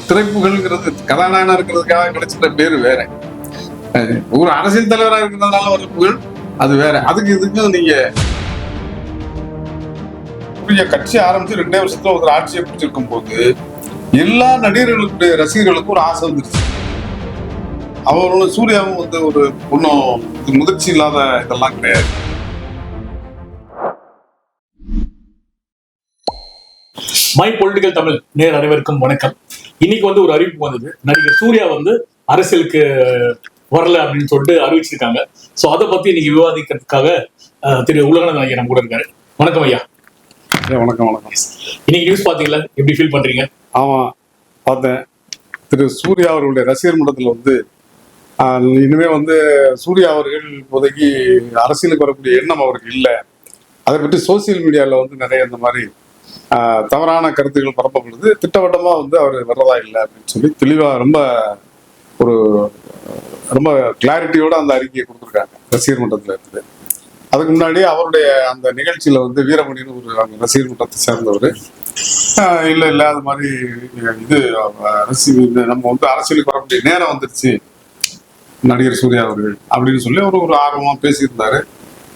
திரைப்புகள்ங்கிறது கதாநாயகனா இருக்கிறதுக்காக கிடைச்சிட்ட பேரு வேற. ஒரு அரசியல் தலைவராக இருக்கிறதுனால வர புகழ் அது வேற. அதுக்கு இதுக்கும் நீங்க கட்சி ஆரம்பிச்சு 2 வருஷத்துல ஒரு ஆட்சியை பிடிச்சிருக்கும் போது எல்லா நடிகர்களுடைய ரசிகர்களுக்கும் ஒரு ஆசை வந்துருச்சு. அவரோட சூர்யாவும் வந்து ஒரு ஒன்றும் முதிர்ச்சி இல்லாத இதெல்லாம் கிடையாது. மை பொலிட்டிக்கல் தமிழ் நேர் அனைவருக்கும் வணக்கம். இன்னைக்கு வந்து ஒரு அறிவிப்பு வந்தது. நடிகர் சூர்யா வந்து அரசியலுக்கு வரல அப்படின்னு சொல்லிட்டு அறிவிச்சிருக்காங்க. சோ அதை பத்தி இன்னைக்கு விவாதிக்கிறதுக்காக திரு உலகநாதன் ஐயா நம்ம கூட இருக்காரு. வணக்கம் ஐயா. வணக்கம் வணக்கம். இன்னைக்கு நியூஸ் பாத்தீங்களா, எப்படி ஃபீல் பண்றீங்க? ஆமா பார்த்தேன். திரு சூர்யா அவர்களுடைய ரசிகர் மன்றத்துல வந்து இனிமே வந்து சூர்யா அவர்கள் இப்போதைக்கு அரசியலுக்கு வரக்கூடிய எண்ணம் அவருக்கு இல்லை. அதை பற்றி சோசியல் மீடியால வந்து நிறைய இந்த மாதிரி தவறான கருத்துக்கள் பரப்பப்படுது. திட்டவட்டமா வந்து அவர் வர்றதா இல்லை அப்படின்னு சொல்லி தெளிவா ரொம்ப கிளாரிட்டியோட அந்த அறிக்கையை கொடுத்துருக்காங்க ரசிகர் மன்றத்துல இருந்து. அதுக்கு முன்னாடி அவருடைய அந்த நிகழ்ச்சியில வந்து வீரமணின்னு ஒரு அந்த ரசிகர் மன்றத்தை சேர்ந்தவர் இல்லை அது மாதிரி இது நம்ம வந்து அரசியலுக்கு வரக்கூடிய நேரம் வந்துருச்சு நடிகர் சூர்யா அவர்கள் அப்படின்னு சொல்லி ஒரு ஆர்வமா பேசியிருந்தாரு.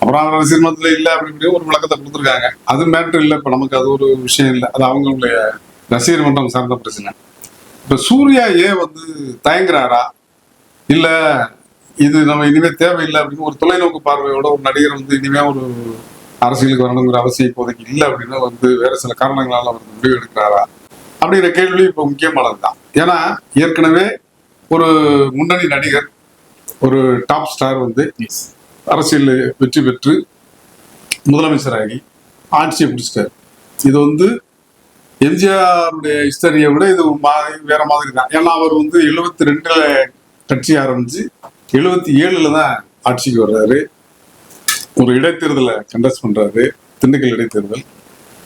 அப்புறம் அவர் ரசிகர் மன்றத்துல இல்லை அப்படின்னு ஒரு விளக்கத்தை கொடுத்துருக்காங்க. அது மேட்ரு இல்லை, இப்ப நமக்கு அது ஒரு விஷயம் இல்லை, அது அவங்களுடைய ரசிகர் மன்றம் சார்ந்த பிரச்சனை. இப்ப சூர்யா ஏன் வந்து தயங்குறாரா, இல்ல இது நம்ம இனிமே தேவையில்லை அப்படின்னு ஒரு தொலைநோக்கு பார்வையோட ஒரு நடிகர் வந்து இனிமே ஒரு அரசியலுக்கு வரணுங்கிற அவசியம் இப்போதைக்கு இல்லை அப்படின்னு வந்து வேற சில காரணங்களால அவர் முடிவு எடுக்கிறாரா அப்படிங்கிற கேள்வி இப்போ முக்கியமானது தான். ஏன்னா ஏற்கனவே ஒரு முன்னணி நடிகர், ஒரு டாப் ஸ்டார் வந்து அரசியல் வெற்றி பெற்று முதலமைச்சராகி ஆட்சியை பிடிச்சிட்டாரு. இது வந்து எம்ஜிஆருடைய ஹிஸ்டரியை விட இது வேற மாதிரி தான். ஏன்னா அவர் வந்து 72ல கட்சி ஆரம்பிச்சு 77ல தான் ஆட்சிக்கு வர்றாரு. ஒரு இடைத்தேர்தலை கண்டஸ்ட் பண்றாரு, திண்டுக்கல் இடைத்தேர்தல்,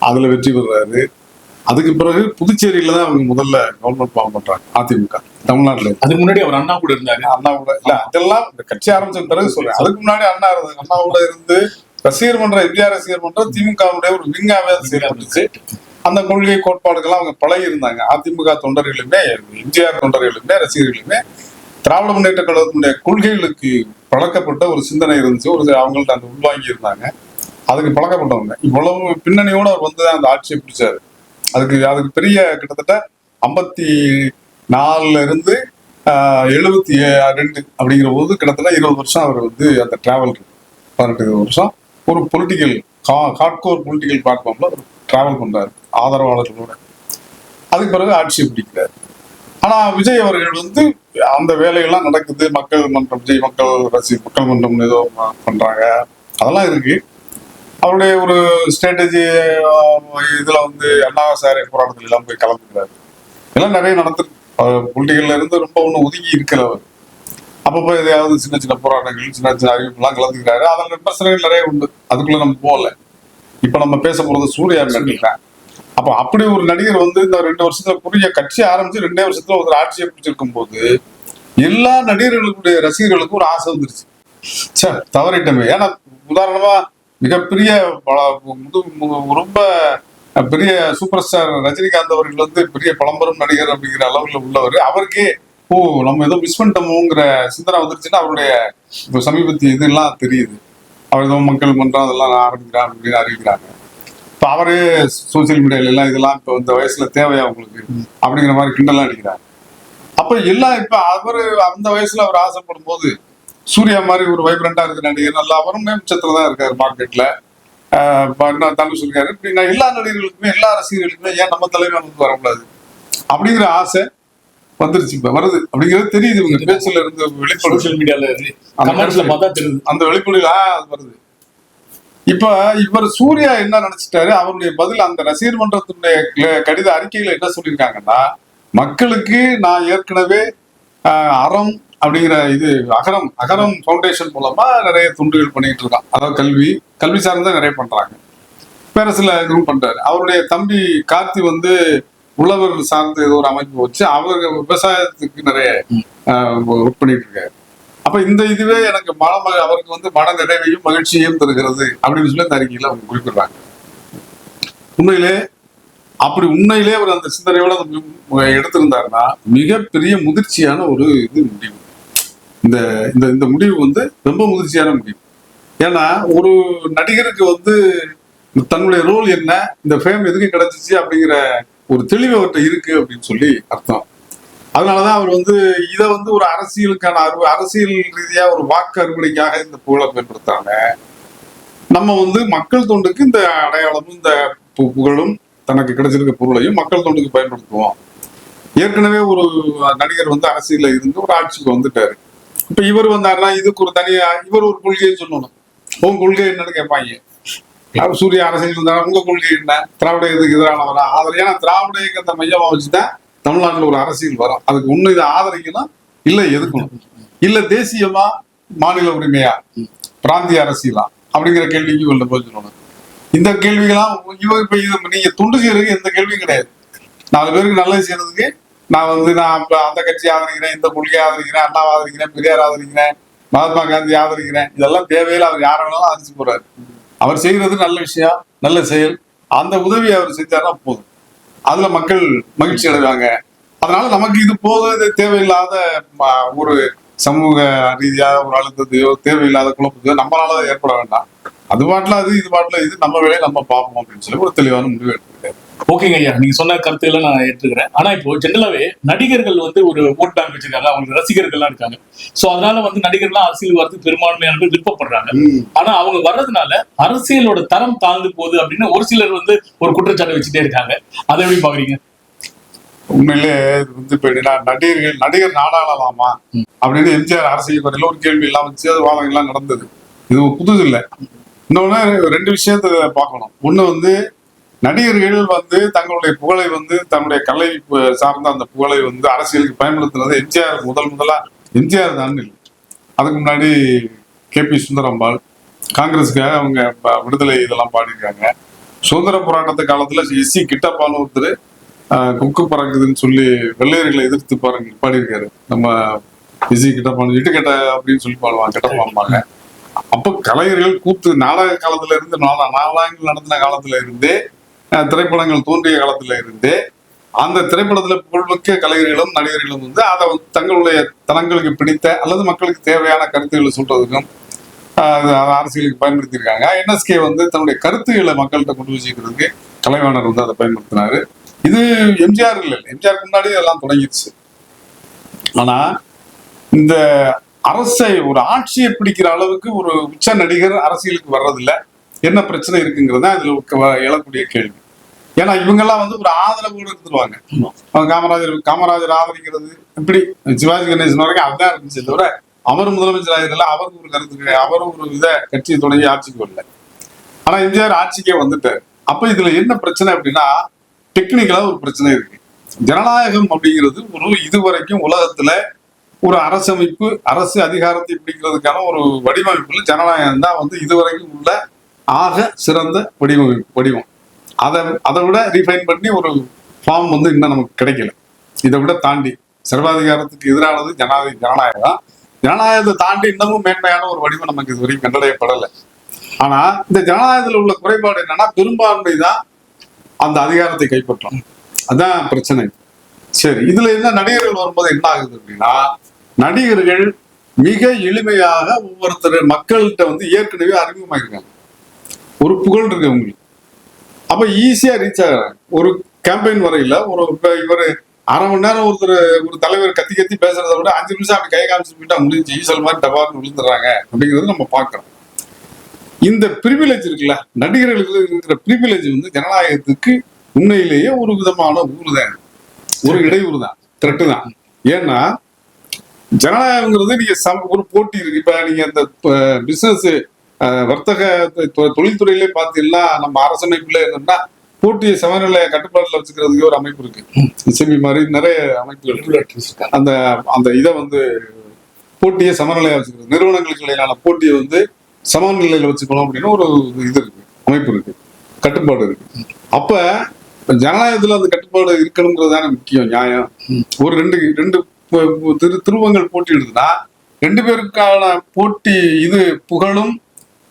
அதுல வெற்றி பெறாரு. அதுக்கு பிறகு புதுச்சேரியில தான் அவங்க முதல்ல கவர்மெண்ட் ஃபார்ம் பண்றாங்க அதிமுக தமிழ்நாட்டுல. அதுக்கு முன்னாடி அவர் அண்ணா கூட இருந்தாரு. அண்ணா கூட இல்ல, அதெல்லாம் கட்சி ஆரம்பிச்ச பிறகு சொல்றேன். அதுக்கு முன்னாடி அண்ணா கூட இருந்து ரசிகர் மன்றம், எம்ஜிஆர் ரசிகர் மன்றம் திமுகவுடைய ஒரு விங்காவே செயல்பட்டுச்சு. அந்த கொள்கை கோட்பாடுகள்லாம் அவங்க பழகி இருந்தாங்க. அதிமுக தொண்டர்களுமே, எம்ஜிஆர் தொண்டர்களுமே, ரசிகர்களுமே திராவிட முன்னேற்ற கழகத்தினுடைய கொள்கைகளுக்கு பழக்கப்பட்ட ஒரு சிந்தனை இருந்துச்சு. அவங்கள்ட்ட அந்த உள்வாங்கி இருந்தாங்க, அதுக்கு பழக்கப்பட்டவங்க. இவ்வளவு பின்னணியோட அவர் வந்து அந்த ஆட்சியை பிடிச்சாரு. அதுக்கு பெரிய கிட்டத்தட்ட 54ல இருந்து 72 அப்படிங்கிற போது கிட்டத்தட்ட 20 வருஷம் அவர் வந்து அந்த டிராவல் 18 வருஷம் ஒரு பொலிட்டிக்கல் ஹார்ட்கோர் பொலிட்டிக்கல் பிளாட்ஃபார்ம்ல ஒரு டிராவல் பண்றாரு ஆதரவாளர்களோட. அதுக்கு பிறகு ஆட்சியை பிடிக்கிறாரு. ஆனா விஜய் அவர்கள் வந்து அந்த வேலைகள்லாம் நடக்குது. மக்கள் மன்றம், விஜய் மக்கள் மன்றம் ஏதோ பண்றாங்க, அதெல்லாம் இருக்கு. அவருடைய ஒரு ஸ்ட்ராட்டஜி இதுல வந்து அண்ணா சாரை போராட்டத்துல எல்லாம் போய் கலந்துக்கிறாரு. இதெல்லாம் நிறைய நடந்திருக்கு. பொலிட்டிக்கல்ல இருந்து ரொம்ப ஒண்ணு ஒதுங்கி இருக்கிறவர். அப்பப்போ எதையாவது சின்ன சின்ன போராட்டங்கள், சின்ன சின்ன அறிவிப்புலாம் கலந்துக்கிறாரு. அதில் விமர்சனங்கள் நிறைய உண்டு, அதுக்குள்ள நம்ம போகல. இப்ப நம்ம பேச போறது சூர்யா நடிக்கிறேன். அப்போ அப்படி ஒரு நடிகர் வந்து இந்த 2 வருஷத்துல புதிய கட்சி ஆரம்பிச்சு 2 வருஷத்துல ஒரு ஆட்சியை பிடிச்சிருக்கும் போது எல்லா நடிகர்களுடைய ரசிகர்களுக்கும் ஒரு ஆசை வந்துருச்சு. தவறிட்டமே. ஏன்னா உதாரணமா மிகப்பெரிய ரொம்ப பெரிய சூப்பர் ஸ்டார் ரஜினிகாந்த் அவர்கள் வந்து பெரிய பழம்பெரும் நடிகர் அப்படிங்கிற அளவுல உள்ளவர். அவருக்கே நம்ம ஏதோ மிஸ் பண்ணிட்டோமோங்கிற சிந்தனை வந்துருச்சுன்னா அவருடைய சமீபத்திய இதெல்லாம் தெரியுது. அவர் ஏதோ மக்கள் மன்றம் அதெல்லாம் ஆரம்பிக்கிறார் அப்படின்னு அறிவிக்கிறாங்க. இப்ப அவரு சோசியல் மீடியால எல்லாம் இதெல்லாம் இப்ப இந்த வயசுல தேவையா உங்களுக்கு அப்படிங்கிற மாதிரி கிண்டலாம் அடிக்கிறாங்க. அப்ப எல்லாம் இப்ப அவரு அந்த வயசுல அவர் ஆசைப்படும் போது சூர்யா மாதிரி ஒரு வைப்ரண்டா இருக்கிற நடிகர், நல்லா அவரும் மேம்பச்சத்துல தான் இருக்காரு மார்க்கெட்ல, தண்ணி சொல்லிருக்காரு. இப்படின்னா எல்லா நடிகர்களுக்குமே, எல்லா ரசிகர்களுக்குமே ஏன் நம்ம தலைவர் வந்து வரக்கூடாது அப்படிங்கிற ஆசை வந்துருச்சு. இப்ப வருது அப்படிங்கிறது தெரியுது. இவங்க பேச்சுல இருந்து வெளிப்படும், சோசியல் மீடியால அந்த வெளிப்படையில அது வருது. இப்ப இவர் சூர்யா என்ன நினைச்சிட்டாரு, அவருடைய பதில் அந்த ரசிகர் மன்றத்தினுடைய கடித அறிக்கையில என்ன சொல்லியிருக்காங்கன்னா, மக்களுக்கு நான் ஏற்கனவே அறம் அப்படிங்கிற இது அகரம் ஃபவுண்டேஷன் மூலமா நிறைய தொண்டுகள் பண்ணிட்டு இருக்கான். அதாவது கல்வி சார்ந்த நிறைய பண்றாங்க, வேற சில இதுவும் பண்றாரு. அவருடைய தம்பி கார்த்தி வந்து உழவர் சார்ந்த ஏதோ ஒரு அமைப்பு வச்சு அவர் விவசாயத்துக்கு நிறைய ஒர்க் பண்ணிட்டு இருக்காரு. அப்ப இந்த இதுவே எனக்கு அவருக்கு வந்து மன நிறைவையும் மகிழ்ச்சியையும் தருகிறது அப்படின்னு சொல்லி இந்த அறிக்கையில அவங்க குறிப்பிடுறாங்க. உண்மையிலே அப்படி உண்மையிலே அவர் அந்த சிந்தனையோட எடுத்திருந்தாருன்னா மிகப்பெரிய முதிர்ச்சியான ஒரு இது முடிவு. இந்த இந்த இந்த முடிவு வந்து ரொம்ப முதிர்ச்சியான முடிவு. ஏன்னா ஒரு நடிகருக்கு வந்து தன்னுடைய ரோல் என்ன, இந்த ஃபேம் எதுக்கு கிடைச்சிச்சு அப்படிங்கிற ஒரு தெளிவு அவர்கிட்ட இருக்கு அப்படின்னு சொல்லி அர்த்தம். அதனாலதான் அவர் வந்து இதை வந்து ஒரு அரசியலுக்கான அரசியல் ரீதியா ஒரு வாக்கு அறுவடைக்காக இந்த புகழை பயன்படுத்தாங்க. நம்ம வந்து மக்கள் தொண்டுக்கு இந்த அடையாளமும் இந்த புகழும் தனக்கு கிடைச்சிருக்க பொருளையும் மக்கள் தொண்டுக்கு பயன்படுத்துவோம். ஏற்கனவே ஒரு நடிகர் வந்து அரசியல்ல இருந்து ஒரு ஆட்சிக்கு வந்துட்டாரு. இப்ப இவர் வந்தாருன்னா இதுக்கு ஒரு தனியா இவர் ஒரு கொள்கையை சொல்லணும். உங்க கொள்கை என்னன்னு கேட்பாங்க. சூர்யா அரசியல் இருந்தாலும் உங்க கொள்கை என்ன, திராவிட இயக்கத்துக்கு எதிரானவரா ஆதரவு? ஏன்னா திராவிட இயக்கத்தை மையமா வச்சுதான் தமிழ்நாட்டுல ஒரு அரசியல் வரும். அதுக்கு ஒண்ணு இதை ஆதரிக்கணும், இல்ல எதுக்கணும், இல்ல தேசியமா மாநில உரிமையா பிராந்திய அரசியலா அப்படிங்கிற கேள்விக்கு உள்ள போய் சொல்லணும். இந்த கேள்விகளாம் இப்ப நீங்க துண்டு செய்யறதுக்கு எந்த கேள்வியும் கிடையாது. 4 பேருக்கு நல்லது செய்யறதுக்கு நான் அந்த கட்சி ஆதரிக்கிறேன், இந்த கொள்கையை ஆதரிக்கிறேன், அண்ணா ஆதரிக்கிறேன், பெரியார் ஆதரிக்கிறேன், மகாத்மா காந்தி ஆதரிக்கிறேன், இதெல்லாம் தேவையில்லை. அவர் யாரை வேணாலும் ஆதரிச்சு போறாரு. அவர் செய்யறது நல்ல விஷயம், நல்ல செயல். அந்த உதவியை அவர் செஞ்சாருன்னா போதும், அதுல மக்கள் மகிழ்ச்சி அடைவாங்க. அதனால நமக்கு இது போதும், இது தேவையில்லாத ஒரு சமூக ரீதியாக ஒரு அழுத்தத்தையோ தேவையில்லாத குழப்பத்தையோ நம்மளால ஏற்பட வேண்டாம். அது பாட்டுல அது, இது பாட்டுல இது, நம்ம வேலையை நம்ம பார்ப்போம் அப்படின்னு சொல்லி ஒரு தெளிவான முடிவு எடுத்துக்கிட்டேன். ஓகேங்க ஐயா, நீங்க சொன்ன கருத்துக்களை நான் ஏற்றுக்கிறேன். ஆனா இப்போ ஜெனரலாவே நடிகர்கள் வந்து ஒரு ஓட் பேங்க் வச்சிருக்காங்க, அவங்களுக்கு ரசிகர்கள்லாம் இருக்காங்க. சோ அதனால வந்து நடிகர்லாம் அரசியல் வரது பெரும்பான்மையானவர்கள் விருப்பப்படுறாங்க. ஆனா அவங்க வர்றதுனால அரசியலோட தரம் தாழ்ந்து போகுது அப்படின்னு ஒரு சிலர் வந்து ஒரு குற்றச்சாட்டு வச்சுட்டே இருக்காங்க. அதை எப்படி பாக்குறீங்க? உண்மையிலே இது வந்து இப்ப நடிகர் நாடாளலாமா அப்படின்னு எம்ஜிஆர் அரசியல் வரையில ஒரு கேள்வி எல்லாம் வச்சு அது வாதம் எல்லாம் நடந்தது. இது புதுசு இல்லை. இன்னொன்னு 2 விஷயத்த பார்க்கணும். ஒண்ணு வந்து நடிகர்கள் வந்து தங்களுடைய புகழை வந்து தன்னுடைய கலை சார்ந்த அந்த புகழை வந்து அரசியலுக்கு பயன்படுத்துறது எம்ஜிஆர் முதலா எம்ஜிஆர் தான் இல்லை. அதுக்கு முன்னாடி KP சுந்தரம்பாள் காங்கிரஸுக்காக அவங்க விடுதலை இதெல்லாம் பாடியிருக்காங்க. சுதந்திர போராட்டத்து காலத்துல SC கிட்டப்பான்னு ஒருத்தர் கொக்கு பறக்குதுன்னு சொல்லி வெள்ளையர்களை எதிர்த்து பாடியிருக்காரு. நம்ம SC கிட்டப்பான்னு இட்டுக்கட்ட அப்படின்னு சொல்லி பாடுவாங்க, கிட்டப்பாம்பாங்க. அப்ப கலைஞர்கள் கூத்து நாடக காலத்துல இருந்து நாடகங்கள் நடத்தின காலத்துல இருந்தே திரைப்படங்கள் தோன்றிய காலத்துல இருந்தே அந்த திரைப்படத்துல புகழ்மிக்க கலைஞர்களும் நடிகர்களும் வந்து அதை தங்களுடைய தனங்களுக்கு பிடித்த அல்லது மக்களுக்கு தேவையான கருத்துக்களை சொல்றதுக்கும் அரசியலுக்கு பயன்படுத்தியிருக்காங்க. NSK வந்து தன்னுடைய கருத்துக்களை மக்கள்கிட்ட கொண்டு வச்சுக்கிறதுக்கு கலைவாணர் வந்து அதை பயன்படுத்தினாரு. இது எம்ஜிஆர் இல்லை, எம்ஜிஆருக்கு முன்னாடி எல்லாம் தொடங்கிடுச்சு. ஆனா இந்த அரசை ஒரு ஆட்சியை பிடிக்கிற அளவுக்கு ஒரு உச்ச நடிகர் அரசியலுக்கு வர்றதில்லை. என்ன பிரச்சனை இருக்குங்கிறது தான் இதுல எழக்கூடிய கேள்வி. ஏன்னா இவங்கெல்லாம் வந்து ஒரு ஆதரவோடு இருந்துருவாங்க. காமராஜர் ஆதரிக்கிறது இப்படி சிவாஜி கணேசன் வரைக்கும் அதுதான் இருந்துச்சு தவிர அவர் முதலமைச்சர் ஆகிறதுல அவருக்கு ஒரு கருத்து கிடையாது. அவரும் ஒரு கட்சியை தொடங்கி ஆட்சிக்கு வரல. ஆனா எம்ஜிஆர் ஆட்சிக்கே வந்துட்டாரு. அப்ப இதுல என்ன பிரச்சனை அப்படின்னா டெக்னிக்கலா ஒரு பிரச்சனை இருக்கு. ஜனநாயகம் அப்படிங்கிறது ஒரு இதுவரைக்கும் உலகத்துல ஒரு அரசமைப்பு அரசு அதிகாரத்தை பிடிக்கிறதுக்கான ஒரு வடிவமைப்புல ஜனநாயகம் தான் வந்து இதுவரைக்கும் உள்ள ஆக சிறந்த வடிவம். அதை விட ரீஃபைன் பண்ணி ஒரு ஃபார்ம் வந்து இன்னும் நமக்கு கிடைக்கல. இதை விட தாண்டி சர்வாதிகாரத்துக்கு எதிரானது ஜனநாயகம் தான். ஜனநாயகத்தை தாண்டி இன்னமும் மேன்மையான ஒரு வடிவம் நமக்கு இதுவரைக்கும் கண்டடையப்படலை. ஆனா இந்த ஜனநாயகத்துல உள்ள குறைபாடு என்னன்னா பெரும்பான்மை தான் அந்த அதிகாரத்தை கைப்பற்றும். அதான் பிரச்சனை. சரி, இதுல என்ன நடிகர்கள் வரும்போது என்ன ஆகுது அப்படின்னா நடிகர்கள் மிக எளிமையாக ஒவ்வொருத்தர் மக்கள்கிட்ட வந்து ஏற்கனவே அறிமுகமாயிருக்காங்க. ஒரு புகழ் இருக்கு அவங்களுக்கு. அப்ப ஈஸியா ரீச் ஆகுறாங்க. ஒரு கேம்பெயின் வரையில இவர் 1/2 மணி நேரம் ஒரு தலைவர் கத்தி பேசுறதை விட 5 நிமிஷம் அப்படி கை காமிச்சு போயிட்டா முடிஞ்சு ஈசல் மாதிரி டபார்னு விழுந்துடுறாங்க அப்படிங்கிறது நம்ம பார்க்கிறோம். இந்த பிரிவிலேஜ் இருக்குல்ல, நடிகர்களுக்கு இருக்கிற பிரிவிலேஜ் வந்து ஜனநாயகத்துக்கு உண்மையிலேயே ஒரு விதமான ஊறுதான், ஒரு இடையூறு தான், த்ரெட்டு தான். ஏன்னா ஜனநாயகங்கிறது நீங்க ஒரு போட்டி இருக்கு. இப்ப நீங்க இந்த பிசினஸ் வர்த்தக தொழில்துறையிலே பார்த்தீங்கன்னா நம்ம அரசமைப்புல என்னன்னா போட்டியை சமநிலைய கட்டுப்பாடுல வச்சுக்கிறதுக்கு ஒரு அமைப்பு இருக்கு. செபி மாதிரி நிறைய அமைப்புகள் அந்த அந்த இதை வந்து போட்டியை சமநிலையா வச்சுக்கிறது, நிறுவனங்களுக்கு இடையிலான போட்டியை வந்து சமநிலையில வச்சுக்கணும் அப்படின்னு ஒரு இது இருக்கு, அமைப்பு இருக்கு, கட்டுப்பாடு இருக்கு. அப்ப ஜனநாயகத்துல அந்த கட்டுப்பாடு இருக்கணுங்கிறது தானே முக்கியம், நியாயம். ஒரு ரெண்டு திருவங்கள் போட்டி எடுத்துனா 2 பேருக்கான போட்டி இது புகழும்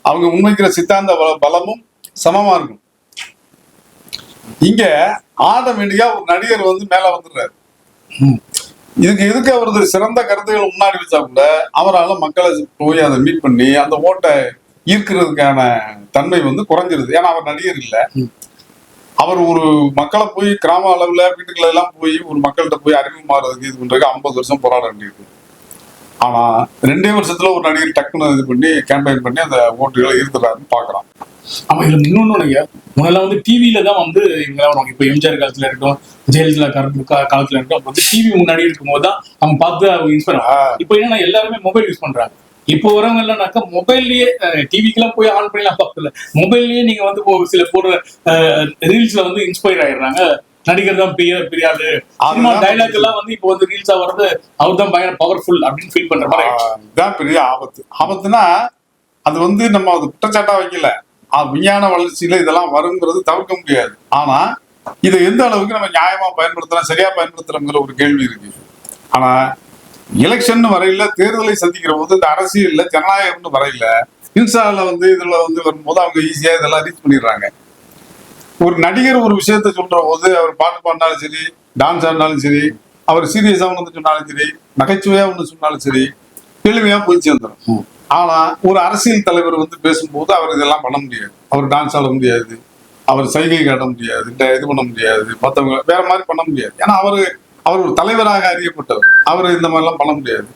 அவங்க முன்வைக்கிற சித்தாந்த பலமும் சமமா இருக்கும். இங்க ஆட்டோமேட்டிக்கா ஒரு நடிகர் வந்து மேல வந்துடுறாரு. எதுக்கு அவரது சிறந்த கருத்துக்களை முன்னாடி வச்சா கூட அவரால் மக்களை போய் அதை மீட் பண்ணி அந்த ஓட்டை ஈர்க்கிறதுக்கான தன்மை வந்து குறைஞ்சிருது. ஏன்னா அவர் நடிகர் இல்லை. அவர் ஒரு மக்களை போய் கிராம அளவுல வீட்டுக்குள்ள எல்லாம் போய் ஒரு மக்கள்கிட்ட போய் அறிமுகமாறதுக்கு இது பண்றதுக்கு 50 வருஷம் போராட வேண்டியிருக்கு. ஆனா 2 வருஷத்துல ஒரு நடிகர் டக்குன்னு இது பண்ணி கேம்பெயின் பண்ணி அந்த ஓட்டுகளை ஈர்த்துறாருன்னு பாக்குறான். ஆமா, இதுல இன்னொன்னு முன்னெல்லாம் வந்து டிவில தான் வந்து இவங்க வருவாங்க. இப்ப எம்ஜிஆர் காலத்துல இருக்கட்டும், ஜெயலலிதா காலத்துல இருக்கட்டும், அப்ப வந்து டிவி முன்னாடி இருக்கும்போது தான் அவங்க பார்த்து அவங்க இன்ஸ்பயர் ஆகும். இப்போ என்னன்னா எல்லாருமே மொபைல் யூஸ் பண்றாங்க. இப்போ வரவங்க இல்லைனாக்கா மொபைல்லயே டிவிக்கெல்லாம் போய் ஆன் பண்ணலாம் பார்க்கல, மொபைல்லயே நீங்க வந்து சில போடுற ரீல்ஸ்ல வந்து இன்ஸ்பயர் ஆயிடுறாங்க. நடிகர் தான் பெரிய ஆளு, டைலாக் எல்லாம் வந்து இப்போ வந்து ரீல்ஸா வர்றது அவர் தான் பயங்கர பவர்ஃபுல் அப்படின்னு ஃபீல் பண்ற மாதிரி இதுதான் பெரிய ஆபத்து. ஆபத்துனா அது வந்து நம்ம அது குற்றச்சாட்டா வைக்கல, விஞ்ஞான வளர்ச்சியில இதெல்லாம் வருங்கிறது தவிர்க்க முடியாது. ஆனா இதை எந்த அளவுக்கு நம்ம நியாயமா பயன்படுத்தலாம், சரியா பயன்படுத்துறோங்கிற ஒரு கேள்வி இருக்கு. ஆனா எலெக்ஷன் வரையில, தேர்தலை சந்திக்கிற போது இந்த அரசியல்ல ஜனநாயகம்னு வரையில இன்ஸ்டால வந்து இதுல வந்து வரும்போது அவங்க ஈஸியா இதெல்லாம் ரீச் பண்ணிடுறாங்க. ஒரு நடிகர் ஒரு விஷயத்த சொல்ற போது அவர் பாட்டு பாடினாலும் சரி, டான்ஸ் ஆடினாலும் சரி, அவர் சீரியஸா ஒன்று சொன்னாலும் சரி, நகைச்சுவையா ஒன்று சொன்னாலும் சரி, எளிமையா போய் சேர்ந்துடும். ஆனா ஒரு அரசியல் தலைவர் வந்து பேசும்போது அவர் இதெல்லாம் பண்ண முடியாது. அவர் டான்ஸ் ஆட முடியாது, அவர் சைகை காட்ட முடியாது, இது பண்ண முடியாது, மற்றவங்க வேற மாதிரி பண்ண முடியாது. ஏன்னா அவர் ஒரு தலைவராக அறியப்பட்டவர். அவர் இந்த மாதிரிலாம் பண்ண முடியாது.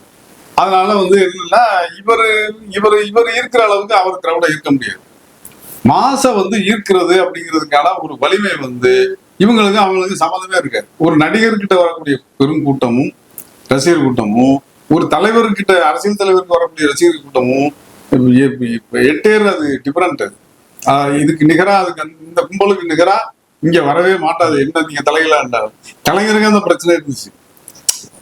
அதனால வந்து என்னன்னா இவர் ஈர்க்கிற அளவுக்கு அவர் கிரௌட ஈர்க்க முடியாது. மாச வந்து ஈர்க்கிறது அப்படிங்கிறதுக்கான ஒரு வலிமை வந்து இவங்களுக்கு அவங்களுக்கு சம்மந்தமே இருக்காது. ஒரு நடிகர்கிட்ட வரக்கூடிய பெருங்கூட்டமும் ரசிகர் கூட்டமும், ஒரு தலைவர்கிட்ட அரசியல் தலைவருக்கு வரக்கூடிய ரசிகர் கூட்டமும் எட்டேர் அது டிஃபரெண்ட். இதுக்கு நிகரா அதுக்கு இந்த கும்பலுக்கு நிகரா இங்க வரவே மாட்டாது. என்ன நீங்க தலைகளாண்டாரு கலைஞருக்கு அந்த பிரச்சனை இருந்துச்சு.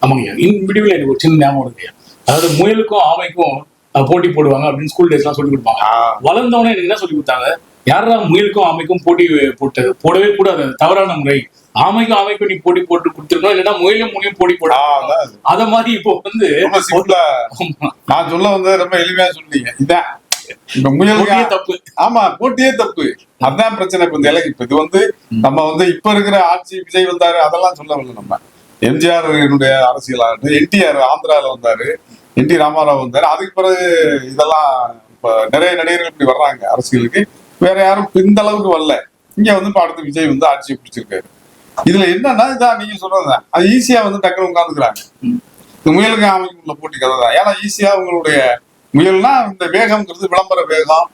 ஆமாங்க, விடுவில் எனக்கு ஒரு சின்ன ஞாபகம் இருக்கு. அதாவது முயலுக்கும் ஆமைக்கும் போட்டி போடுவாங்க அப்படின்னு ஸ்கூல் டேஸ் எல்லாம் சொல்லி கொடுப்பாங்க. வளர்ந்தவனே என்ன சொல்லி கொடுத்தாங்க, யாரா முயலுக்கும் ஆமைக்கும் போட்டி போட்டது போடவே கூடாது, தவறான முறை. ஆமைக்கும் நீ போட்டி போட்டு கொடுத்துருக்கணும், இல்லைன்னா முயலையும் போட்டி போட. அத மாதிரி இப்போ வந்து நான் சொல்ல வந்து ரொம்ப எளிமையா சொல்றீங்க. இதான் இப்ப முயலுக்கே தப்பு. ஆமா, போட்டியே தப்பு. அதான் பிரச்சனை. இப்ப இது வந்து நம்ம வந்து இப்ப இருக்கிற ஆட்சி, விஜய் வந்தாரு அதெல்லாம் சொல்லவில்லை. நம்ம எம்ஜிஆர் அரசியல் ஆகட்டும், என்டிஆர் ஆந்திரால வந்தாரு, என்டி ராமாராவ் வந்தாரு. அதுக்கு பிறகு இதெல்லாம் இப்ப நிறைய நடிகர்கள் இப்படி வர்றாங்க அரசியலுக்கு. வேற யாரும் இந்த அளவுக்கு வரல. இங்க வந்து இப்ப அடுத்து விஜய் வந்து ஆட்சியை பிடிச்சிருக்காரு. இதுல என்னன்னா இதான் நீங்க சொல்றதுதான், அது ஈஸியா வந்து டக்குனு உட்காந்துக்கிறாங்க. இந்த முயலுக்கு அமைக்குள்ள போட்டி கதை தான். ஏன்னா ஈஸியா உங்களுடைய முயல்னா இந்த வேகம்ங்கிறது விளம்பர வேகம்.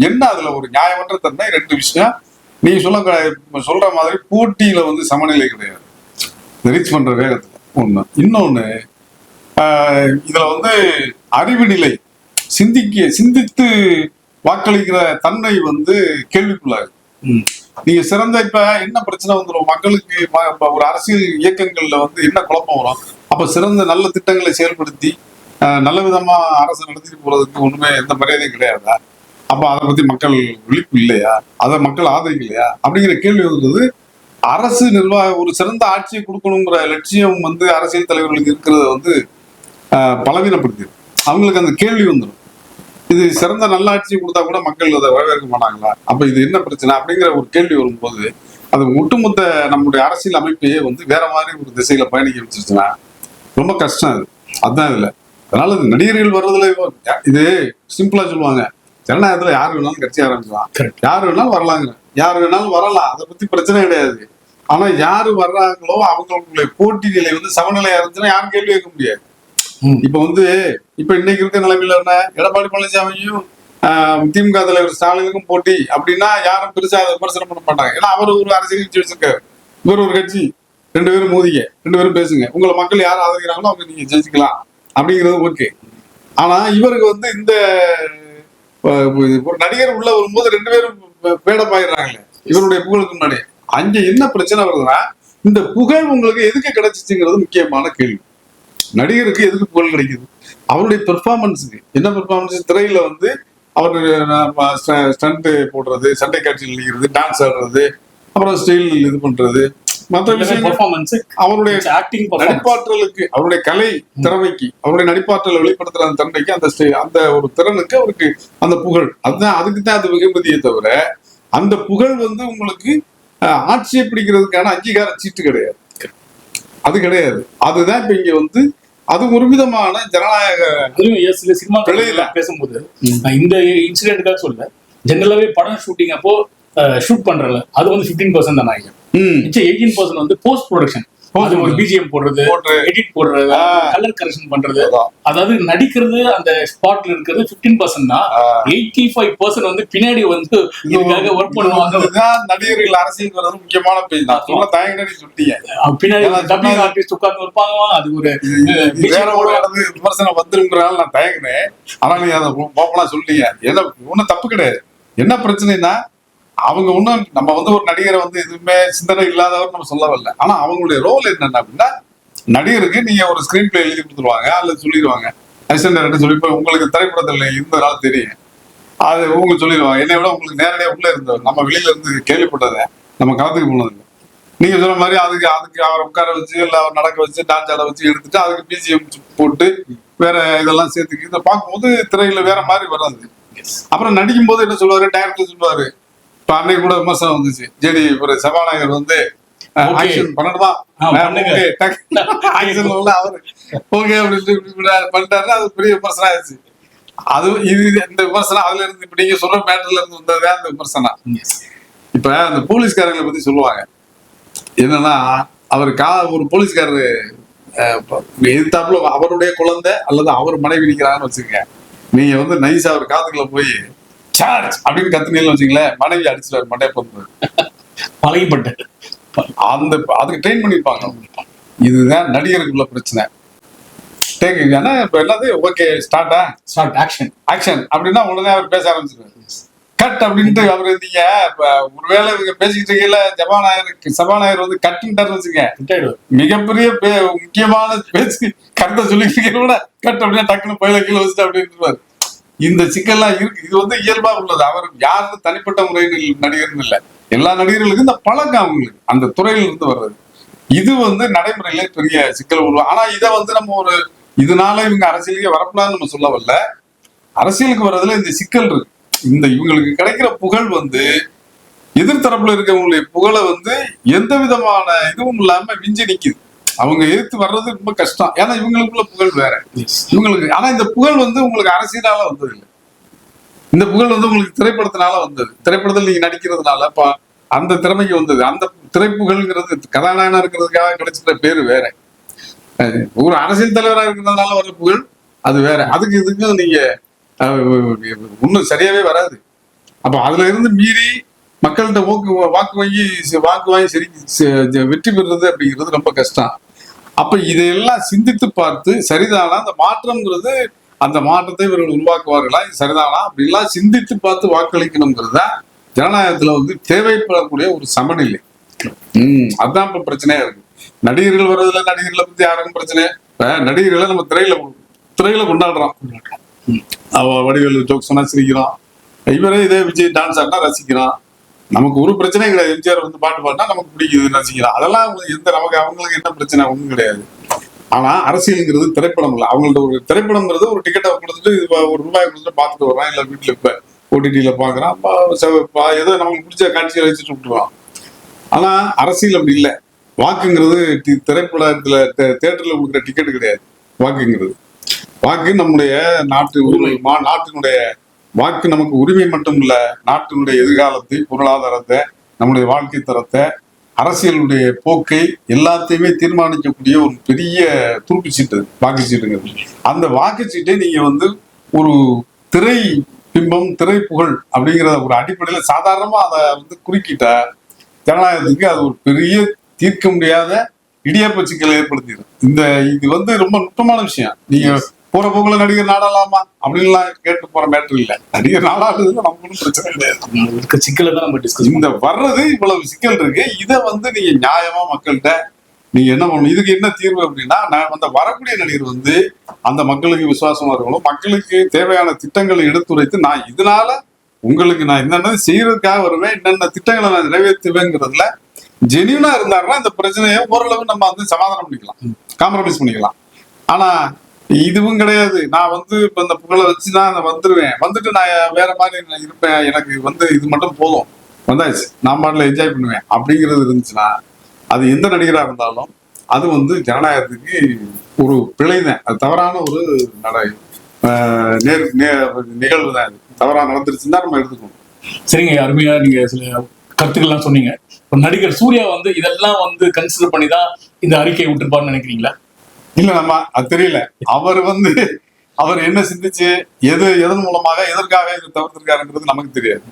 என்ன அதுல ஒரு நியாயமற்ற தன்மை. 2 விஷயம் நீங்க சொல்ற மாதிரி போட்டியில வந்து சமநிலை கிடையாது ரீச் பண்ற வேகத்துல ஒண்ணு. இன்னொன்னு இதுல வந்து அறிவு நிலை, சிந்தித்து வாக்களிக்கிற தன்மை வந்து கேள்விக்குள்ளாது. நீங்க சிறந்த இப்ப என்ன பிரச்சனை வந்துடும் மக்களுக்கு, ஒரு அரசியல் இயக்கங்கள்ல வந்து என்ன குழப்பம் வரும். அப்ப சிறந்த நல்ல திட்டங்களை செயல்படுத்தி நல்ல விதமா அரசு நடத்திட்டு போறதுக்கு ஒண்ணுமே எந்த மரியாதையும் கிடையாதா? அப்ப அதை பத்தி மக்கள் விழிப்பு இல்லையா? அதை மக்கள் ஆதரிக்கலையா அப்படிங்கிற கேள்வி வந்தது. அரசு நிர்வாக ஒரு சிறந்த ஆட்சியை கொடுக்கணுங்கிற லட்சியம் வந்து அரசியல் தலைவர்களுக்கு இருக்கிறத வந்து பலவீனப்படுத்தி அவங்களுக்கு அந்த கேள்வி வந்துடும். இது சிறந்த நல்ல ஆட்சியை கொடுத்தா கூட மக்கள் அதை வரவேற்க மாட்டாங்களா? அப்ப இது என்ன பிரச்சனை அப்படிங்கிற ஒரு கேள்வி வரும்போது அது ஒட்டுமொத்த நம்முடைய அரசியல் அமைப்பையே வந்து வேற மாதிரி ஒரு திசையில பயணிக்க வச்சிருச்சுன்னா ரொம்ப கஷ்டம். அதுதான் இதுல. அதனால நடிகர்கள் வர்றதுல இது சிம்பிளா சொல்லுவாங்க, ஜனநாயகத்துல யாரு வேணாலும் கட்சி ஆரம்பிக்கலாம், யாரு வேணாலும் வரலாங்க, யாரு வேணாலும் வரலாம், அதை பத்தி பிரச்சனை கிடையாது. ஆனா யாரு வர்றாங்களோ அவங்களுடைய போட்டி நிலை வந்து சமநிலையா இருந்துச்சுன்னா யாரும் கேள்வி கேட்க முடியாது. இப்ப வந்து இன்னைக்கு இருக்க நிலைமையில என்ன, எடப்பாடி பழனிசாமியும் திமுக தலைவர் ஸ்டாலினுக்கும் போட்டி அப்படின்னா யாரும் பெருசா அதை விமர்சனம் பண்ண மாட்டாங்க. ஏன்னா அவர் ஒரு அரசியல் கட்சி வச்சிருக்காரு, இவர் ஒரு கட்சி, 2 பேரும் மோதிங்க, 2 பேரும் பேசுங்க, உங்களை மக்கள் யாரும் ஆதரிக்கிறாங்களோ அவங்க நீங்க ஜெயிச்சுக்கலாம் அப்படிங்கிறது ஓகே. ஆனா இவருக்கு வந்து இந்த ஒரு நடிகர் உள்ள வரும்போது 2 பேரும் பேடப்பாயிடுறாங்களே இவருடைய புகழுக்கு முன்னாடி. அங்க என்ன பிரச்சனை வருதுன்னா, இந்த புகழ் உங்களுக்கு எதுக்கு கிடைச்சிச்சுங்கிறது முக்கியமான கேள்வி. நடிகருக்கு எதுக்கு புகழ் கிடைக்குது? அவருடைய பெர்ஃபார்மன்ஸுக்கு. என்ன பெர்ஃபார்மன்ஸ்? திரையில வந்து அவர் ஸ்டண்ட் போடுறது, சண்டை காட்சியில் நடிக்கிறது, டான்ஸ் ஆடுறது, அப்புறம் ஸ்டைல் இது பண்றது, மற்ற விஷயம் அவருடைய நடிப்பாற்றலுக்கு, அவருடைய கலை திறமைக்கு, அவருடைய நடிப்பாற்றலை வெளிப்படுத்துற அந்த தன்மைக்கு, அந்த ஒரு திறனுக்கு அவருக்கு அந்த புகழ், அதுதான் அதுக்குதான் அது வெகுமதியை தவிர அந்த புகழ் வந்து உங்களுக்கு ஆட்சியை பிடிக்கிறதுக்கான அங்கீகார சீட்டு கிடையாது, அது கிடையாது. அதுதான் இப்ப இங்க வந்து அது ஒரு விதமான ஜனநாயக சில சினிமா பிழையில பேசும்போது நான் இந்த இன்சிடென்ட்டுக்காக சொல்ல, ஜெனரலாவே படம் ஷூட்டிங் அப்போ ஷூட் பண்றல அது வந்து 15% தான் ஆகும். மிச்சம் 18% வந்து போஸ்ட் ப்ரொடக்ஷன், அது ஒரு பிஜிஎம் போடுறது, எடிட் போடுறது, கலர் கரெக்ஷன் பண்றது, அதாவது நடிக்கிறது அந்த ஸ்பாட்ல இருக்கிறது 15% தான். 85% வந்து பின்னாடி வந்து இதுக்காக ஒர்க் பண்ணுவாங்க. நடிகர்கள் அரசியல் வர்றது முக்கியமான பேஜ் தான். சொல்ல தயங்கி சொல்லிட்டீங்க. பின்னாடி டப்பிங் ஆர்டிஸ்ட் உட்கார்ந்து இருப்பாங்க. அது ஒரு வேற ஒரு இடத்துல விமர்சனம் வந்துருங்கிறனால நான் தயங்கினேன். ஆனா நீங்க அதை ஓப்பனா சொல்லிட்டீங்க. ஏன்னா ஒன்னும் தப்பு கிடையாது. என்ன பிரச்சனைனா அவங்க ஒன்றும் நம்ம வந்து ஒரு நடிகரை வந்து எதுவுமே சிந்தனை இல்லாதவர் நம்ம சொல்ல வரல. ஆனா அவங்களுடைய ரோல் என்னன்னா அப்படின்னா, நடிகருக்கு நீங்க ஒரு ஸ்கிரீன் பிளே எழுதி கொடுத்துருவாங்க, அல்லது சொல்லிடுவாங்க அசிஸ்டன்ட் டைரக்டர் சொல்லி, இப்போ உங்களுக்கு திரைப்படத்தில் இருந்ததுனால தெரியும், அது உங்களுக்கு சொல்லிடுவாங்க. என்னை விட உங்களுக்கு நேரடியாக உள்ள இருந்தவர், நம்ம வெளியில இருந்து கேள்விப்பட்டதை நம்ம களத்துக்கு போனதில்லை. நீங்க சொன்ன மாதிரி அதுக்கு அவரை உட்கார வச்சு இல்லை அவர் நடக்க வச்சு டான்ஸ் ஆட வச்சு எடுத்துட்டு அதுக்கு பிஜிஎம் போட்டு வேற இதெல்லாம் சேர்த்துக்கு இதை பார்க்கும்போது திரையில வேற மாதிரி வராது. அப்புறம் நடிக்கும் போது என்ன சொல்லுவாரு, டைரக்டர் சொல்லுவாரு. இப்ப அன்னைக்கு கூட விமர்சனம் வந்துச்சு, ஜேடி ஒரு சபாநாயகர் வந்து ஆக்ஷன் பண்ணணுமா ஆக்ஷன் அவரு ஓகே அப்படின்னு பண்ணிட்டாருன்னா அது பெரிய விமர்சனம் ஆயிடுச்சு. அது இது இந்த விமர்சனம் அதுல இருந்து இப்ப நீங்க சொல்ற மேட்டர்ல இருந்து வந்ததுதான் இந்த விமர்சனம். இப்ப அந்த போலீஸ்காரங்களை பத்தி சொல்லுவாங்க என்னன்னா, அவர் ஒரு போலீஸ்காரரு எதிர்த்தாப்புல அவருடைய குழந்தை அல்லது அவர் மனைவி நிக்கிறாங்கன்னு வச்சுக்கோங்க, நீங்க வந்து நைஸா அவர் காதுக்குள்ள போய் சார்ஜ் அப்படின்னு கத்துனீங்கன்னு வச்சுங்களேன், மனைவி அடிச்சுட்டாரு மண்டைய போட்டு பழகிப்பட்டு அந்த அதுக்கு ட்ரெயின் பண்ணிருப்பாங்க. இதுதான் நடிகருக்குள்ள பிரச்சனை. ஏன்னா இப்ப என்னது ஓகே ஸ்டார்ட் ஆக்ஷன் ஆக்ஷன் அப்படின்னா உடனே அவர் பேச ஆரம்பிச்சிருவாரு. கட் அப்படின்ட்டு அவர் நீங்க ஒருவேளை இவங்க பேசிக்கிட்டு இருக்கீங்கள, சபாநாயகர் வந்து கட்டுன்னு வச்சுக்க, மிகப்பெரிய முக்கியமான பேச்சு கருத்தை சொல்லிக்கிட்டு கூட கட் அப்படின்னா டக்குன்னு பயில கீழே வச்சுட்டு அப்படின்னு. இந்த சிக்கல்லாம் இருக்கு. இது வந்து இயல்பா உள்ளது. அவர் யாருக்கு தனிப்பட்ட முறையில் நடிகர்னு இல்லை, எல்லா நடிகர்களுக்கும் இந்த பழக்கம் அவங்களுக்கு அந்த துறையில இருந்து வர்றது. இது வந்து நடைமுறையில பெரிய சிக்கல் உருவா. ஆனா இதை வந்து நம்ம ஒரு இதனால இவங்க அரசியலுக்கே வரக்கூடாதுன்னு நம்ம சொல்ல வரல. அரசியலுக்கு வர்றதுல இந்த சிக்கல் இருக்கு. இந்த இவங்களுக்கு கிடைக்கிற புகழ் வந்து எதிர்த்தரப்புல இருக்கவங்களுடைய புகழை வந்து எந்த விதமான இதுவும் இல்லாம விஞ்சி நிக்குது. அவங்க எதிர்த்து வர்றது ரொம்ப கஷ்டம். ஏன்னா இவங்களுக்குள்ள புகழ் வேற இவங்களுக்கு. ஆனா இந்த புகழ் வந்து உங்களுக்கு அரசியலால வந்தது இல்லை. இந்த புகழ் வந்து உங்களுக்கு திரைப்படத்தினால வந்தது. திரைப்படத்தில் நீங்க நடிக்கிறதுனால அந்த திறமைக்கு வந்தது. அந்த திரைப்புகழ்ங்கிறது கதாநாயகனா இருக்கிறதுக்காக கிடைச்சிட்ட பேரு வேற. ஒரு அரசியல் தலைவராக இருக்கிறதுனால வர புகழ் அது வேற. அதுக்கு இதுக்கு நீங்க ஒன்றும் சரியாவே வராது. அப்ப அதுல இருந்து மீறி மக்கள்கிட்ட வாக்கு வாங்கி சரி வெற்றி பெறுறது அப்படிங்கிறது ரொம்ப கஷ்டம். அப்ப இதையெல்லாம் சிந்தித்து பார்த்து சரிதானா அந்த மாற்றம்ங்கிறது, அந்த மாற்றத்தை இவர்கள் உருவாக்குவார்களா, இது சரிதானா அப்படின்லாம் சிந்தித்து பார்த்து வாக்களிக்கணுங்கிறது தான் ஜனநாயகத்துல வந்து தேவைப்படக்கூடிய ஒரு சமநிலை. அதுதான் இப்ப பிரச்சனையா இருக்கு. நடிகர்கள் வர்றதுல நடிகர்களை பத்தி யாருக்கும் பிரச்சனை. இப்ப நடிகர்களை நம்ம திரையில கொண்டாடுறோம். வடிவேலு ஜோக் சொன்னா சிரிக்கிறோம், இவரே இதே விஜய் டான்ஸ் ஆடினா ரசிக்கிறோம். நமக்கு ஒரு பிரச்சனை கிடையாது. எம்ஜிஆர் வந்து பாட்டு பாடினா நமக்கு பிடிக்குது, ரசிக்கலாம். அதெல்லாம் நமக்கு அவங்களுக்கு என்ன பிரச்சனை ஒன்றும் கிடையாது. ஆனா அரசியலுங்கிறது திரைப்படம் இல்லை. அவங்கள்ட்ட ஒரு திரைப்படம்ங்கிறது ஒரு டிக்கெட்டை கொடுத்துட்டு ₹1 கொடுத்துட்டு பார்த்துட்டு வர்றான், இல்லை வீட்டுல இப்ப ஓடிடியில பாக்குறான், ஏதோ நமக்கு பிடிச்ச காட்சியை வச்சுட்டு விட்டுருவான். ஆனா அரசியல் அப்படி இல்லை. வாக்குங்கிறது திரைப்படத்துல தியேட்டர்ல கொடுக்குற டிக்கெட் கிடையாது. வாக்குங்கிறது வாக்கு நம்முடைய நாட்டினுடைய வாக்கு நமக்கு உரிமை மட்டும் இல்ல, நாட்டினுடைய எதிர்காலத்தை, பொருளாதாரத்தை, நம்முடைய வாழ்க்கை தரத்தை, அரசியலுடைய போக்கை எல்லாத்தையுமே தீர்மானிக்கக்கூடிய ஒரு பெரிய துருப்புச்சீட்டு வாக்குச்சீட்டுங்கிறது. அந்த வாக்குச்சீட்டை நீங்க வந்து ஒரு திரை பிம்பம், திரை புகழ் அப்படிங்கிற ஒரு அடிப்படையில சாதாரணமா அதை வந்து குறுக்கிட்டா ஜனநாயகத்துக்கு அது ஒரு பெரிய தீர்க்க முடியாத இடியாப்ப சிக்கலை ஏற்படுத்திடும். இது வந்து ரொம்ப நுட்பமான விஷயம். நீங்க போற போக்குல நடிகர் நாடலாமா அப்படின்லாம் கேட்டு போற மேட்டர் இல்ல. நடிகர் நாடாடுறதுல நமக்கு ஒன்றும் பிரச்சனை கிடையாது. சிக்கலை தான் நம்ம டிஸ்கஸ். இந்த வர்றது இவ்வளவு சிக்கல் இருக்கு. இதை வந்து நீங்க நியாயமா மக்கள்கிட்ட நீங்க என்ன பண்ணணும், இதுக்கு என்ன தீர்வு அப்படின்னா, நான் அந்த வரக்கூடிய நடிகர் வந்து அந்த மக்களுக்கு விசுவாசமா இருக்கணும், மக்களுக்கு தேவையான திட்டங்களை எடுத்துரைத்து, நான் இதனால உங்களுக்கு நான் என்னென்ன செய்யறதுக்காக வருவேன், என்னென்ன திட்டங்களை நான் நிறைவேற்றுவேங்கிறதுல ஜெனியூனா இருந்தாருன்னா இந்த பிரச்சனையை ஓரளவு நம்ம வந்து சமாதானம் பண்ணிக்கலாம், காம்ப்ரமைஸ் பண்ணிக்கலாம். ஆனா இதுவும் கிடையாது. நான் வந்து இப்ப இந்த புகழை வச்சுதான் நான் வந்துருவேன், வந்துட்டு நான் வேற மாதிரி இருப்பேன், எனக்கு வந்து இது மட்டும் போதும், வந்தாச்சு, நான் பாட்டில் என்ஜாய் பண்ணுவேன் அப்படிங்கிறது இருந்துச்சுன்னா அது எந்த நடிகராக இருந்தாலும் அது வந்து ஜனநாயகத்துக்கு ஒரு பிழைதான், அது தவறான ஒரு நிகழ்வு தான். அது தவறாக நடந்துருச்சுன்னு தான் நம்ம எடுத்துக்கணும். சரிங்க, அருமையா நீங்க சில கருத்துக்கள்லாம் சொன்னீங்க. இப்போ நடிகர் சூர்யா வந்து இதெல்லாம் வந்து கன்சிடர் பண்ணி தான் இந்த அறிக்கையை விட்டுருப்பாருன்னு நினைக்கிறீங்களா? இல்ல, நம்ம அது தெரியல. அவர் என்ன சிந்திச்சு எதன் மூலமாக எதற்காக இது தவிர்த்திருக்காருன்றது நமக்கு தெரியாது.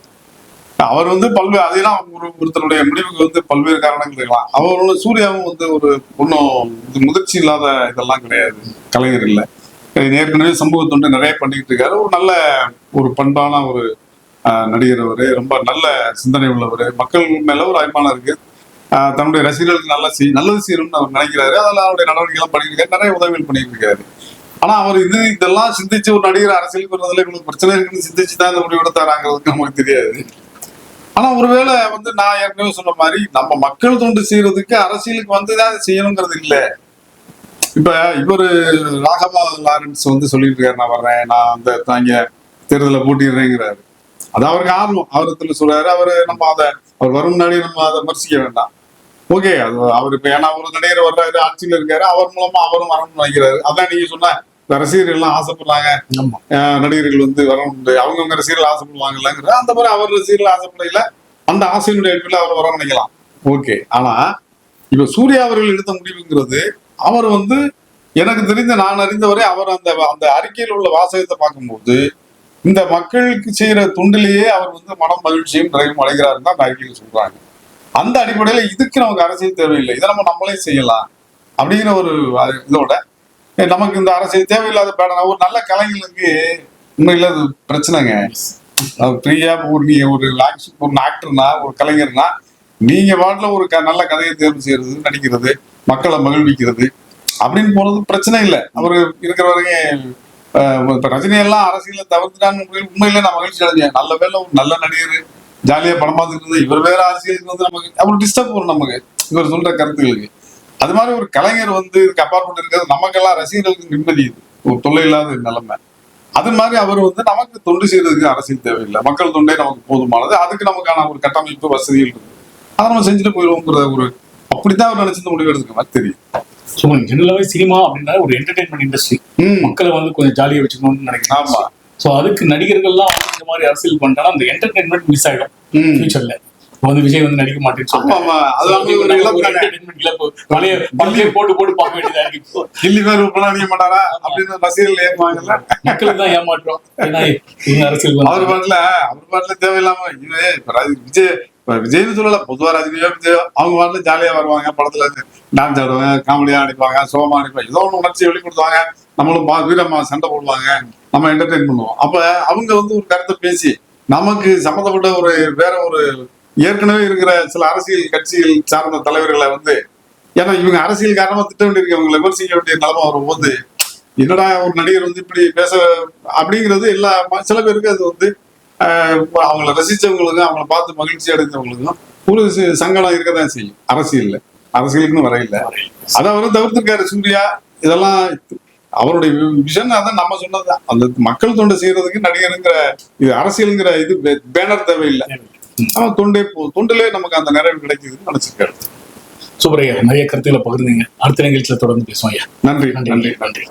அவர் வந்து பல்வேறு அதெல்லாம் ஒருத்தருடைய முடிவுக்கு வந்து பல்வேறு காரணங்கள் இருக்கலாம். அவரோட சூர்யாவும் வந்து ஒரு ஒன்றும் முதிர்ச்சி இல்லாத இதெல்லாம் கிடையாது, கலைஞர் இல்லை. ஏற்கனவே சமூக தொண்டு நிறைய பண்ணிட்டு இருக்காரு. ஒரு நல்ல ஒரு பண்பான ஒரு நடிகர். அவரு ரொம்ப நல்ல சிந்தனை உள்ளவர். மக்கள் மேல ஒரு அபிமானம் இருக்கு. தன்னுடைய ரசிகர்களுக்கு நல்லது செய்யணும்னு அவர் நினைக்கிறாரு. அதில் அவருடைய நடவடிக்கைகள் பண்ணியிருக்காரு, நிறைய உதவிகள் பண்ணிட்டு இருக்காரு. ஆனா அவர் இதெல்லாம் சிந்திச்சு ஒரு நடிகர் அரசியலுக்கு வர்றதுல இவ்வளவு பிரச்சனை இருக்குன்னு சிந்திச்சு தான் இந்த முடிவு எடுத்தாராங்கிறதுக்கு நமக்கு தெரியாது. ஆனா ஒருவேளை வந்து நான் ஏற்கனவே சொன்ன மாதிரி நம்ம மக்கள் தொண்டு செய்யறதுக்கு அரசியலுக்கு வந்துதான் செய்யணுங்கிறது இல்லை. இப்ப இவரு ராகவா லாரன்ஸ் வந்து சொல்லிட்டு இருக்காரு, நான் வர்றேன், நான் அந்த தாங்க தேர்தலில் போட்டிடுறேங்கிறாரு. அது அவருக்கு ஆர்வம், அவரத்துல சொல்றாரு. அவர் வரும் முன்னாடி நம்ம அதை விமர்சிக்க வேண்டாம். ஓகே, அது அவர் இப்ப ஏன்னா ஒரு நடிகர் வர்றாரு, ஆட்சியில் இருக்காரு, அவர் மூலமா அவரும் வரணும்னு நினைக்கிறாரு. அதான் நீங்க சொன்ன ரசிகர்கள் எல்லாம் ஆசைப்படுறாங்க, நடிகர்கள் வந்து வரணும், அவங்கவுங்க ரசிகர்கள் ஆசைப்படுவாங்கல்ல, அந்த மாதிரி அவர் ரசிகர்கள் ஆசைப்படையில அந்த ஆசையினுடைய அடிப்படையில் அவர் வர நினைக்கலாம். ஓகே, ஆனா இப்ப சூர்யா அவர்கள் எடுத்த முடிவுங்கிறது, அவர் வந்து எனக்கு தெரிந்த நான் அறிந்தவரை அவர் அந்த அறிக்கையில் உள்ள வாசகத்தை பார்க்கும்போது இந்த மக்களுக்கு செய்யற தொண்டிலேயே அவர் வந்து மனம் மகிழ்ச்சியும் நிறைவும் அடைகிறாருன்னு தான் அந்த அறிக்கையில் சொல்றாங்க. அந்த அடிப்படையில இதுக்கு நமக்கு அரசியல் தேவையில்லை, இதை நம்மளே செய்யலாம் அப்படிங்கிற ஒரு இதோட நமக்கு இந்த அரசியல் தேவையில்லாத பேடனா ஒரு நல்ல கலைஞர்களுக்கு உண்மையில அது பிரச்சனைங்க. ஃப்ரீயா ஒரு ஆக்டர்னா ஒரு கலைஞர்னா நீங்க பாட்டுல ஒரு நல்ல கதையை தேர்வு செய்யறது, நடிக்கிறது, மக்களை மகிழ்விக்கிறது அப்படின்னு போறது பிரச்சனை இல்லை. அவரு இருக்கிற வரைக்கும் இப்ப ரஜினி எல்லாம் அரசியல தவிர்த்துட்டான்னு உண்மையில நான் மகிழ்ச்சி அடைஞ்சேன். நல்ல வேலை ஒரு நல்ல நடிகர், ஜாலியா படம் பார்த்துட்டு இருந்தது. இவர் வேற அரசியலுக்கு வந்து நமக்கு அவரு டிஸ்டர்ப் வரும் நமக்கு இவர் சொல்ற கருத்துகளுக்கு. அது மாதிரி ஒரு கலைஞர் வந்து இதுக்கு அப்பாற்பட்டு இருக்கிறது நமக்கெல்லாம் ரசிகர்களுக்கு நிம்மதி, ஒரு தொல்லை இல்லாத நிலைமை. அது மாதிரி அவர் வந்து நமக்கு தொண்டு செய்யறதுக்கு அரசியல் தேவையில்லை, மக்கள் தொண்டே நமக்கு போதுமானது. அதுக்கு நமக்கான ஒரு கட்டமைப்பு வசதிகள் இருக்கு, அதை நம்ம செஞ்சுட்டு போயிடுவோங்கிற ஒரு அப்படித்தான் அவர் நினைச்சிருந்த முடிவு எடுத்துக்க மாதிரி தெரியும். ஸோ ஜெனரலாவே சினிமா அப்படின்னா ஒரு என்டர்டைன்மெண்ட் இண்டஸ்ட்ரி, மக்களை வந்து கொஞ்சம் ஜாலியா வச்சுக்கணும்னு நினைக்கிறேன். ஆமா. ஸோ அதுக்கு நடிகர்கள்லாம் வந்து இந்த மாதிரி அரசியல் பண்ணிட்டாலும் அந்த என்டர்டைன்மெண்ட் மிஸ் ஆயிடும் ஃபியூச்சர்ல. வந்து விஜய் வந்து நடிக்க மாட்டேன்னு போட்டு போட்டு பார்க்க வேண்டியதா இருக்கு. கில்லி பேர் நடிக்க மாட்டாரா அப்படின்னு ரசிகர்கள் ஏமாங்கல்ல, மக்களுக்கு தான் ஏமாற்றம். ஏன்னா அரசியல் அவர் பாட்டுல தேவையில்லாம விஜய்னு சொல்லல, பொதுவா ரஜினியோ விஜயோ அவங்க பாட்டுல ஜாலியா வருவாங்க, படத்துல டான்ஸ் ஆடுவாங்க, காமெடியா நடிப்பாங்க, சோகமா நடிப்பாங்க, ஏதோ ஒண்ணு உணர்ச்சி வெளிப்படுத்துவாங்க, நம்மளும் வீரமா சண்டை போடுவாங்க, நம்ம என்டர்டெயின் பண்ணுவோம். அப்ப அவங்க வந்து ஒரு கருத்தை பேசி நமக்கு சம்மந்தப்பட்ட ஒரு வேற ஒரு ஏற்கனவே இருக்கிற சில அரசியல் கட்சிகள் சார்ந்த தலைவர்களை வந்து, ஏன்னா இவங்க அரசியல் காரணமா திட்ட வேண்டியிருக்கவங்களை விமர்சிக்க வேண்டிய நிலைமை வரும்போது, என்னடா ஒரு நடிகர் வந்து இப்படி பேச அப்படிங்கிறது எல்லா சில பேருக்கு அது வந்து அவங்கள ரசிச்சவங்களுக்கும் அவங்கள பார்த்து மகிழ்ச்சி அடைந்தவங்களுக்கும் ஒரு சங்கடம் இருக்கதான் செய்யும். அரசியலுக்குன்னு வரையில அதை அவரும் தவிர்த்திருக்காரு சூர்யா. இதெல்லாம் அவருடைய விஷன். அதான் நம்ம சொன்னதுதான், அந்த மக்கள் தொண்டை செய்யறதுக்கு நடிகருங்கிற இது அரசியலுங்கிற இது பேனர் தேவையில்லை. அவன் தொண்டிலே நமக்கு அந்த நிறைவு கிடைக்குதுன்னு நினைச்சிருக்காரு. சூப்பர் ஐயா, நிறைய கருத்துக்களை பகிர்ந்தீங்க. அடுத்த நிகழ்ச்சியில தொடர்ந்து பேசுவோம் ஐயா. நன்றி. நன்றி.